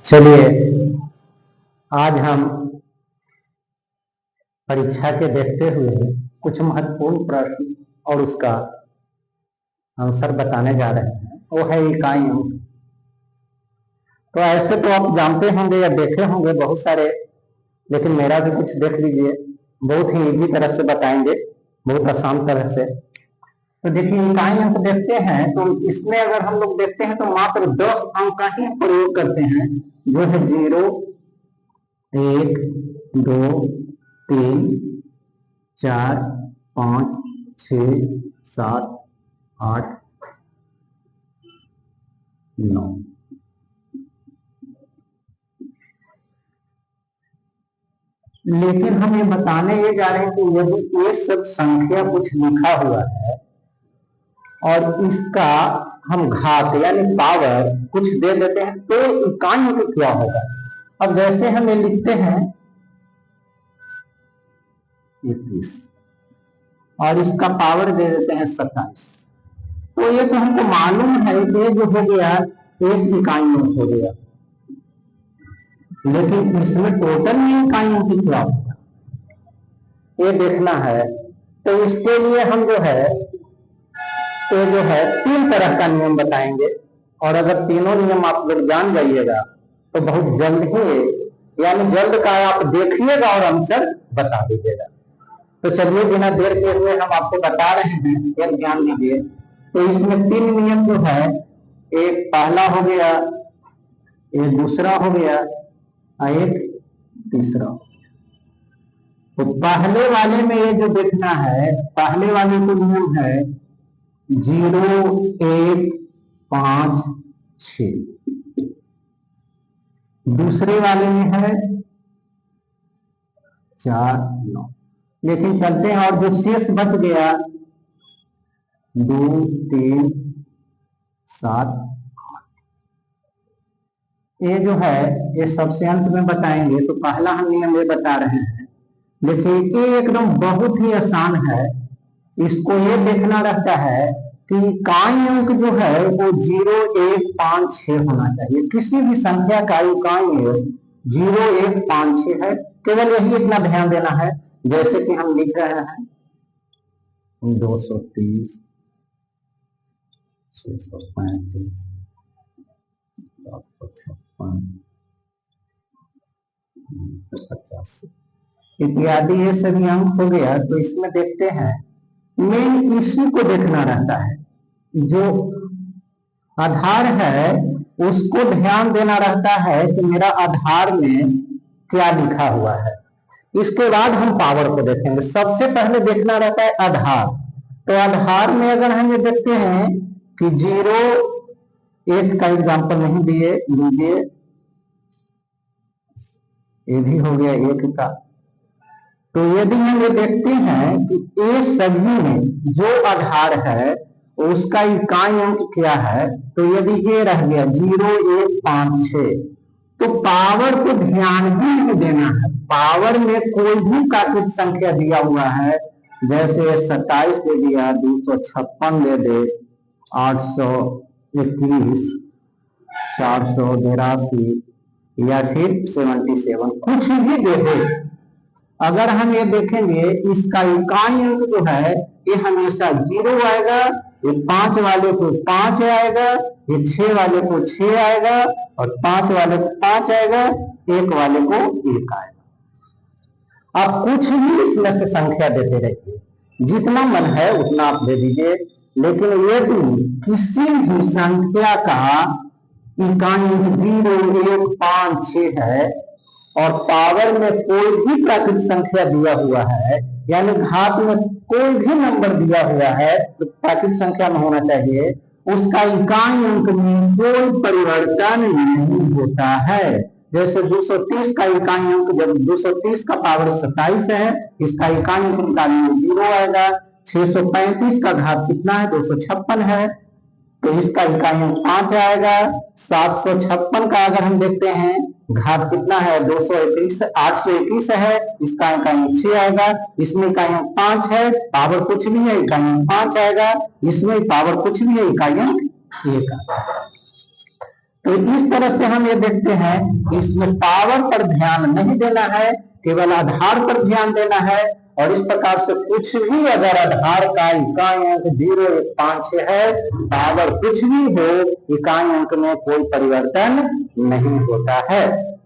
चलिए आज हम परीक्षा के देखते हुए कुछ महत्वपूर्ण प्रश्न और उसका आंसर बताने जा रहे हैं। वो है इकाई अंक। तो ऐसे तो आप जानते होंगे या देखे होंगे बहुत सारे, लेकिन मेरा भी कुछ देख लीजिए। बहुत ही इजी तरह से बताएंगे, बहुत आसान तरह से। तो देखिए इकाई अंक देखते हैं तो इसमें अगर हम लोग देखते हैं तो मात्र 10 अंक का ही प्रयोग करते हैं, जो है 0, 1, 2, 3, 4, 5, 6, 7, 8, 9। लेकिन हम ये बताने ये जा रहे हैं कि यदि ये सब संख्या कुछ लिखा हुआ है और इसका हम घात यानी पावर कुछ दे देते हैं तो इकाई अंक क्या होगा। अब जैसे हम ये लिखते हैं 21 और इसका पावर दे देते हैं 27, तो ये तो हमको मालूम है कि ये जो हो गया एक इकाई अंक हो गया, लेकिन इसमें टोटल में इकाइयों की क्या होगा ये देखना है। तो इसके लिए हम जो है तीन तरह का नियम बताएंगे, और अगर तीनों नियम आप लोग जान जाइएगा तो बहुत जल्द ही, यानी जल्द का आप देखिएगा और आंसर बता दीजिएगा। तो चलिए बिना देर के हुए हम आपको बता रहे हैं, एक ध्यान दीजिए। तो इसमें तीन नियम जो है, एक पहला हो गया, एक दूसरा हो गया और एक तीसरा। तो पहले वाले में ये जो देखना है, पहले वाले को नियम है 0, 1, 5, 6। दूसरे वाले में है 4, 9। लेकिन चलते हैं और जो शेष बच गया 2, 3, 7, ये जो है ये सबसे अंत में बताएंगे। तो पहला हम नियम ये बता रहे हैं, देखिए ये एकदम बहुत ही आसान है। इसको ये देखना रहता है कि इकाई अंक जो है वो 0, 1, 5, 6 होना चाहिए। किसी भी संख्या का इकाई अंक 0, 1, 5, 6 है, केवल यही इतना ध्यान देना है। जैसे कि हम लिख रहे हैं 230, 635, 756, 985 इत्यादि, ये सभी अंक हो गया। तो इसमें देखते हैं मेन इसी को देखना रहता है, जो आधार है उसको ध्यान देना रहता है कि मेरा आधार में क्या लिखा हुआ है। इसके बाद हम पावर को देखेंगे। सबसे पहले देखना रहता है आधार। तो आधार में अगर हम ये देखते हैं कि 0, 1 का एग्जाम्पल नहीं दिए, लीजिए ये भी हो गया 1 का। तो यदि हम ये देखते हैं कि ये सभी में जो आधार है उसका इकाई अंक क्या है, तो यदि ये रह गया 0, 1, 5, 6, तो पावर को ध्यान भी नहीं देना है। पावर में कोई भी प्राकृत संख्या दिया हुआ है, जैसे 27 दे दिया, 256 दे दे, 821, 482 या फिर 77, कुछ भी दे दे। अगर हम ये देखेंगे इसका इकाई अंक जो है ये हमेशा 0 आएगा, ये 5 वाले को 5 आएगा, ये 6 वाले को 6 आएगा, और 5 वाले को 5 आएगा, 1 वाले को 1 आएगा। आप कुछ भी इसमें से संख्या देते रहिए, जितना मन है उतना आप दे दीजिए। लेकिन यदि किसी भी संख्या का इकाई 0, 1, 5, 6 है और पावर में कोई भी प्राकृत संख्या दिया हुआ है, यानी घात में कोई भी नंबर दिया हुआ है, तो प्राकृत संख्या में होना चाहिए, उसका इकाई अंक में कोई परिवर्तन नहीं होता है। जैसे 230 का इकाई अंक, जब 230 का पावर 27 है, इसका इकाई अंक निकालेंगे 0 आएगा। 635 का घात कितना है, 256 है, तो इसका इकाई अंक 5 आएगा। 756 का अगर हम देखते हैं घात कितना है, 221, 821 है, इसका इकाई अंक 6 आएगा। इसमें इकाई अंक 5 है, पावर कुछ भी है, इकाई अंक 5 आएगा। इसमें पावर कुछ भी है, इकाई अंक 1 आएगा। तो इस तरह से हम ये देखते हैं कि इसमें पावर पर ध्यान नहीं देना है, केवल आधार पर ध्यान देना है। और इस प्रकार से कुछ भी अगर आधार का इकाई अंक 0, 1, 5, 6 है, पावर कुछ भी हो, इकाई अंक में कोई परिवर्तन नहीं होता है।